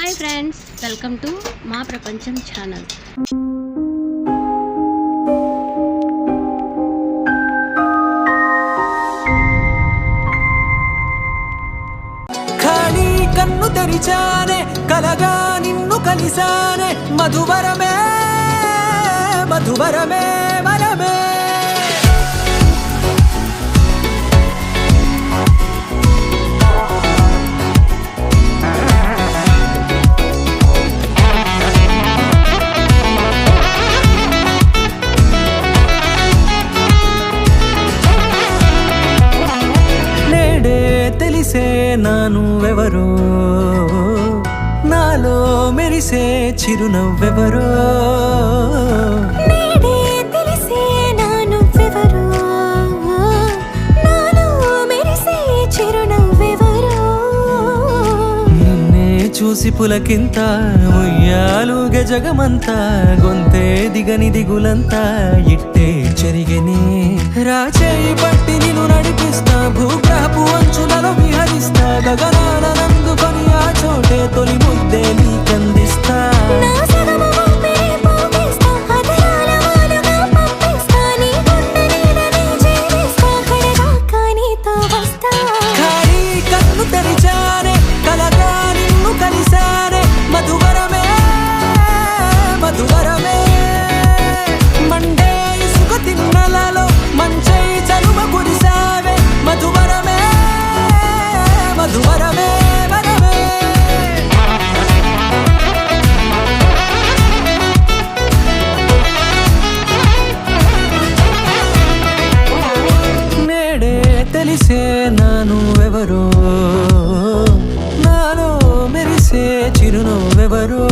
Hi friends, welcome to మా ప్రపంచం channel. ఖాళీ కన్ను తెరిచానే, కలగా నిన్ను కలిసానే, మధువరమే మధువరమే వరమే. తెలిసే నానువెవరో, నాలో మెరిసే చిరునవ్వెవరో. నేడే తెలిసే నానువెవరో, నాలో మెరిసే చిరునవ్వెవరో. నిన్నే చూసి పులకింత ఉయ్యాలుగే జగమంతా, గొంతే దిగని దిగులంతా ఇట్టే చెరిగెనే. రాచేయి పట్టి నిన్ను నడిపిస్తా, భూగ్రహపు అంచులలో విహరిస్తా, గగనాల నందుకొని ఆ చోటే తొలి ముద్దే నీకందిస్తా. నా సగము ఊపిరి పోగిస్తా, అధరాల వాలుగా పంపిస్తా, నీ గుండె నీడనే చేరిస్తా, కడదాకా నీతో వస్తా. ఖాళీ కన్ను తెరిచానే, కలగా నిన్ను కలిసానే, మధువరమే మధువరమే. మండే ఇసుక తిన్నలలో మంచై చలువ కురిసావే, మధువరమే మధువరమే వరమే. నేడే తెలిసే నానువెవరో, నాలో మెరిసే చిరునవ్వెవరో.